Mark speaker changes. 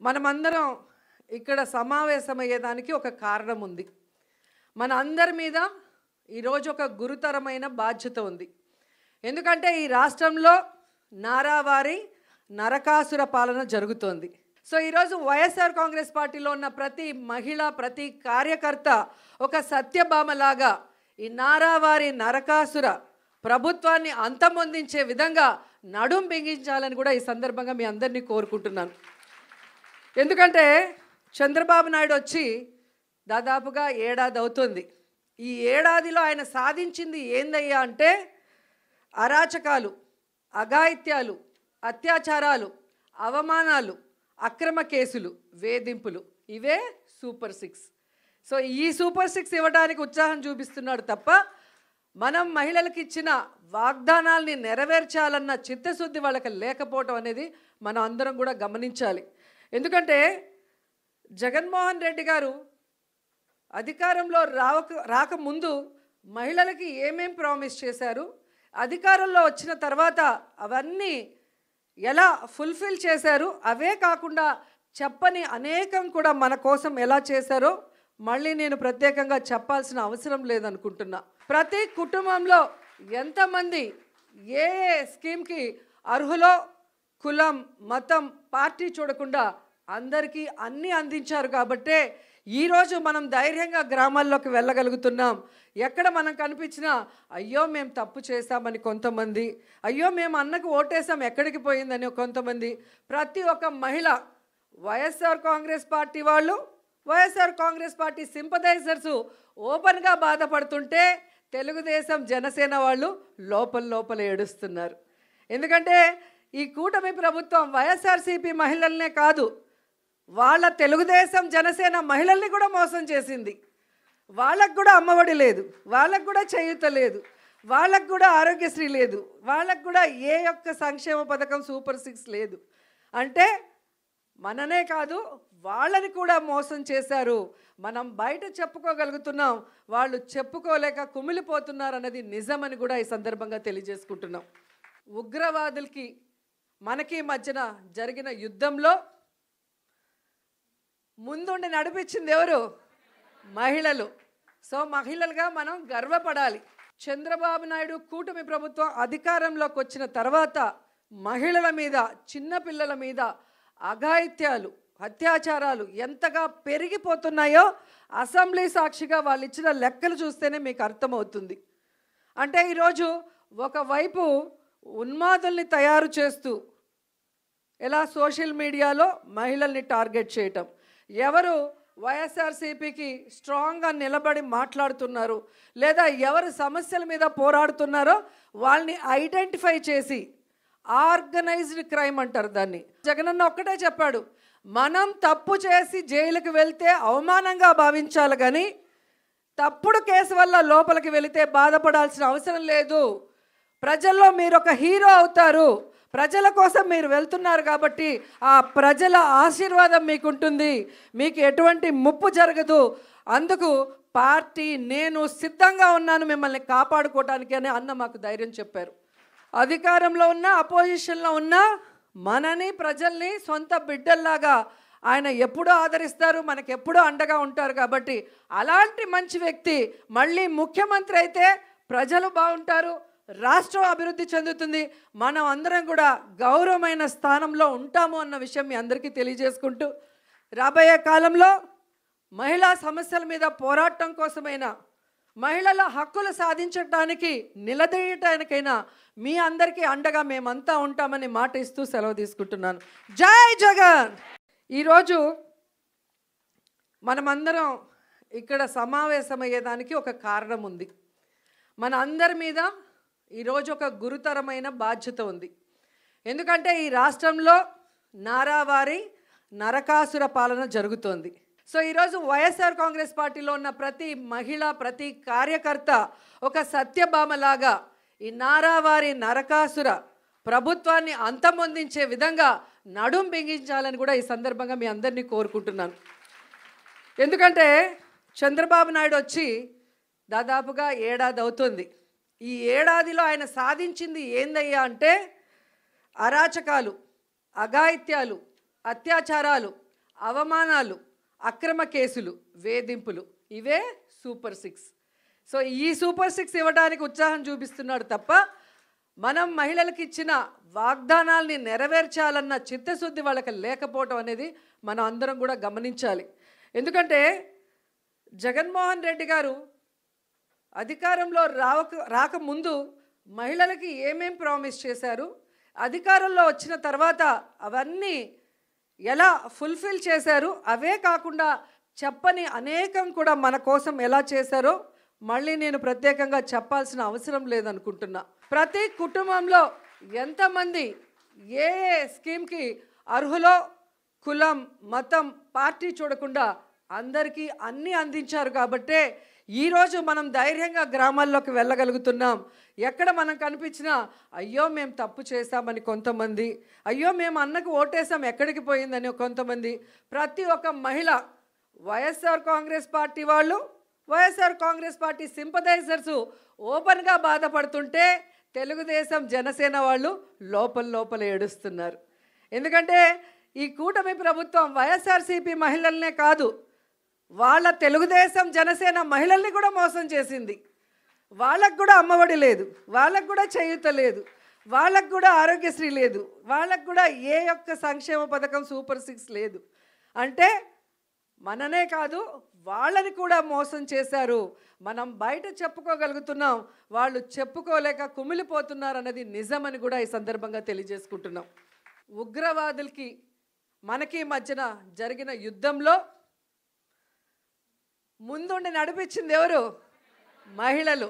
Speaker 1: మనమందరం ఇక్కడ సమావేశమయ్యేదానికి ఒక కారణం ఉంది. మన అందరి మీద ఈరోజు ఒక గురుతరమైన బాధ్యత ఉంది. ఎందుకంటే ఈ రాష్ట్రంలో నారావారి నరకాసుర పాలన జరుగుతోంది. సో ఈరోజు వైఎస్ఆర్ కాంగ్రెస్ పార్టీలో ఉన్న ప్రతి మహిళ, ప్రతి కార్యకర్త ఒక సత్యభామలాగా ఈ నారావారి నరకాసుర ప్రభుత్వాన్ని అంతమొందించే విధంగా నడుం బిగించాలని కూడా ఈ సందర్భంగా మీ అందరినీ కోరుకుంటున్నాను. ఎందుకంటే చంద్రబాబు నాయుడు వచ్చి దాదాపుగా ఏడాది అవుతుంది. ఈ ఏడాదిలో ఆయన సాధించింది ఏందయ్యా అంటే అరాచకాలు, అఘాయిత్యాలు, అత్యాచారాలు, అవమానాలు, అక్రమ కేసులు, వేధింపులు. ఇవే సూపర్ 6. సో ఈ సూపర్ 6 ఇవ్వడానికి ఉత్సాహం చూపిస్తున్నాడు తప్ప మనం మహిళలకు ఇచ్చిన వాగ్దానాల్ని నెరవేర్చాలన్న చిత్తశుద్ధి వాళ్ళకి లేకపోవటం అనేది మనం అందరం కూడా గమనించాలి. ఎందుకంటే జగన్మోహన్ రెడ్డి గారు అధికారంలో రాకముందు మహిళలకి ఏమేం ప్రామిస్ చేశారు, అధికారంలో వచ్చిన తర్వాత అవన్నీ ఎలా ఫుల్ఫిల్ చేశారు, అవే కాకుండా చెప్పని అనేకం కూడా మన కోసం ఎలా చేశారో మళ్ళీ నేను ప్రత్యేకంగా చెప్పాల్సిన అవసరం లేదనుకుంటున్నా. ప్రతి కుటుంబంలో ఎంతమంది ఏ స్కీమ్కి అర్హులో కులం, మతం, పార్టీ చూడకుండా అందరికీ అన్నీ అందించారు కాబట్టే ఈరోజు మనం ధైర్యంగా గ్రామాల్లోకి వెళ్ళగలుగుతున్నాం. ఎక్కడ మనం కనిపించినా అయ్యో మేము తప్పు చేశామని కొంతమంది, అయ్యో మేము అన్నకు ఓటేసాం ఎక్కడికి పోయిందని కొంతమంది, ప్రతి ఒక్క మహిళ వైఎస్ఆర్ కాంగ్రెస్ పార్టీ వాళ్ళు, వైఎస్ఆర్ కాంగ్రెస్ పార్టీ సింపథైజర్స్ ఓపెన్గా బాధపడుతుంటే తెలుగుదేశం, జనసేన వాళ్ళు లోపల ఏడుస్తున్నారు. ఎందుకంటే ఈ కూటమి ప్రభుత్వం వైఎస్ఆర్సీపీ మహిళలనే కాదు, వాళ్ళ తెలుగుదేశం, జనసేన మహిళల్ని కూడా మోసం చేసింది. వాళ్ళకు కూడా అమ్మఒడి లేదు, వాళ్ళకు కూడా చేయూత లేదు, వాళ్ళకు కూడా ఆరోగ్యశ్రీ లేదు, వాళ్ళకు కూడా ఏ ఒక్క సంక్షేమ పథకం సూపర్ 6 లేదు. అంటే మననే కాదు వాళ్ళని కూడా మోసం చేశారు. మనం బయట చెప్పుకోగలుగుతున్నాం, వాళ్ళు చెప్పుకోలేక కుమిలిపోతున్నారు అన్నది నిజమని కూడా ఈ సందర్భంగా తెలియజేసుకుంటున్నాం. ఉగ్రవాదులకి మనకి మధ్యన జరిగిన యుద్ధంలో ముందుండి నడిపించింది ఎవరు? మహిళలు. సో మహిళలుగా మనం గర్వపడాలి. చంద్రబాబు నాయుడు కూటమి ప్రభుత్వం అధికారంలోకి వచ్చిన తర్వాత మహిళల మీద, చిన్నపిల్లల మీద అఘాయిత్యాలు, అత్యాచారాలు ఎంతగా పెరిగిపోతున్నాయో అసెంబ్లీ సాక్షిగా వాళ్ళు ఇచ్చిన లెక్కలు చూస్తేనే మీకు అర్థమవుతుంది. అంటే ఈరోజు ఒకవైపు ఉన్మాదుల్ని తయారు చేస్తూ ఎలా సోషల్ మీడియాలో మహిళల్ని టార్గెట్ చేయటం, ఎవరు వైఎస్ఆర్సీపీకి స్ట్రాంగ్గా నిలబడి మాట్లాడుతున్నారు లేదా ఎవరు సమస్యల మీద పోరాడుతున్నారో వాళ్ళని ఐడెంటిఫై చేసి ఆర్గనైజ్డ్ క్రైమ్ అంటారు దాన్ని. జగనన్న ఒక్కటే చెప్పాడు, మనం తప్పు చేసి జైలుకి వెళ్తే అవమానంగా భావించాలి కానీ తప్పుడు కేసు వల్ల లోపలికి వెళితే బాధపడాల్సిన అవసరం లేదు. ప్రజల్లో మీరు ఒక హీరో అవుతారు. ప్రజల కోసం మీరు వెళ్తున్నారు కాబట్టి ఆ ప్రజల ఆశీర్వాదం మీకుంటుంది, మీకు ఎటువంటి ముప్పు జరగదు. అందుకు పార్టీ నేను సిద్ధంగా ఉన్నాను మిమ్మల్ని కాపాడుకోవడానికి అని అన్న మాకు ధైర్యం చెప్పారు. అధికారంలో ఉన్న, అపోజిషన్లో ఉన్న మనని, ప్రజల్ని సొంత బిడ్డల్లాగా ఆయన ఎప్పుడూ ఆదరిస్తారు, మనకు ఎప్పుడూ అండగా ఉంటారు. కాబట్టి అలాంటి మంచి వ్యక్తి మళ్ళీ ముఖ్యమంత్రి అయితే ప్రజలు బాగుంటారు, రాష్ట్రం అభివృద్ధి చెందుతుంది, మనం అందరం కూడా గౌరవమైన స్థానంలో ఉంటాము అన్న విషయం మీ అందరికీ తెలియజేసుకుంటూ, రాబోయే కాలంలో మహిళా సమస్యల మీద పోరాటం కోసమైనా, మహిళల హక్కులు సాధించడానికి నిలదీయటానికైనా మీ అందరికీ అండగా మేమంతా ఉంటామని మాట ఇస్తూ సెలవు తీసుకుంటున్నాను. జై జగన్. ఈరోజు మనమందరం ఇక్కడ సమావేశమయ్యేదానికి ఒక కారణం ఉంది. మన అందరి మీద ఈరోజు ఒక గురుతరమైన బాధ్యత ఉంది. ఎందుకంటే ఈ రాష్ట్రంలో నారావారి నరకాసుర పాలన జరుగుతోంది. సో ఈరోజు వైఎస్ఆర్ కాంగ్రెస్ పార్టీలో ఉన్న ప్రతి మహిళ, ప్రతి కార్యకర్త ఒక సత్యభామలాగా ఈ నారావారి నరకాసుర ప్రభుత్వాన్ని అంతమొందించే విధంగా నడుం బిగించాలని కూడా ఈ సందర్భంగా మీ అందరినీ కోరుకుంటున్నాను. ఎందుకంటే చంద్రబాబు నాయుడు వచ్చి దాదాపుగా ఏడాది అవుతుంది. ఈ ఏడాదిలో ఆయన సాధించింది ఏందయ్యా అంటే అరాచకాలు, అఘాయిత్యాలు, అత్యాచారాలు, అవమానాలు, అక్రమ కేసులు, వేధింపులు, ఇవే సూపర్ 6. సో ఈ సూపర్ 6 ఇవ్వడానికి ఉత్సాహం చూపిస్తున్నాడు తప్ప మనం మహిళలకు ఇచ్చిన వాగ్దానాల్ని నెరవేర్చాలన్న చిత్తశుద్ధి వాళ్ళకి లేకపోవటం అనేది మనం అందరం కూడా గమనించాలి. ఎందుకంటే జగన్మోహన్ రెడ్డి గారు అధికారంలో రాకముందు మహిళలకి ఏమేం ప్రామిస్ చేశారు, అధికారంలో వచ్చిన తర్వాత అవన్నీ ఎలా ఫుల్ఫిల్ చేశారు, అవే కాకుండా చెప్పని అనేకం కూడా మన కోసం ఎలా చేశారో మళ్ళీ నేను ప్రత్యేకంగా చెప్పాల్సిన అవసరం లేదనుకుంటున్నా. ప్రతి కుటుంబంలో ఎంతమంది ఏ స్కీమ్కి అర్హులో కులం, మతం, పార్టీ చూడకుండా అందరికీ అన్నీ అందించారు కాబట్టే ఈరోజు మనం ధైర్యంగా గ్రామాల్లోకి వెళ్ళగలుగుతున్నాం. ఎక్కడ మనం కనిపించినా అయ్యో మేము తప్పు చేశామని కొంతమంది, అయ్యో మేము అన్నకు ఓటేసాం ఎక్కడికి పోయిందని కొంతమంది, ప్రతి ఒక్క మహిళ వైఎస్ఆర్ కాంగ్రెస్ పార్టీ వాళ్ళు, వైఎస్ఆర్ కాంగ్రెస్ పార్టీ సింపథైజర్స్ ఓపెన్గా బాధపడుతుంటే తెలుగుదేశం జనసేన వాళ్ళు లోపల ఏడుస్తున్నారు. ఎందుకంటే ఈ కూటమి ప్రభుత్వం వైఎస్ఆర్సీపీ మహిళలనే కాదు, వాళ్ళ తెలుగుదేశం జనసేన మహిళల్ని కూడా మోసం చేసింది. వాళ్ళకు కూడా అమ్మఒడి లేదు, వాళ్ళకు కూడా చేయూత లేదు, వాళ్ళకు కూడా ఆరోగ్యశ్రీ లేదు, వాళ్ళకు కూడా ఏ ఒక్క సంక్షేమ పథకం సూపర్ 6 లేదు. అంటే మననే కాదు వాళ్ళని కూడా మోసం చేశారు. మనం బయట చెప్పుకోగలుగుతున్నాం, వాళ్ళు చెప్పుకోలేక కుమిలిపోతున్నారు అన్నది నిజమని కూడా ఈ సందర్భంగా తెలియజేసుకుంటున్నాం. ఉగ్రవాదులకి మనకి మధ్యన జరిగిన యుద్ధంలో ముందుండి నడిపించింది ఎవరు? మహిళలు.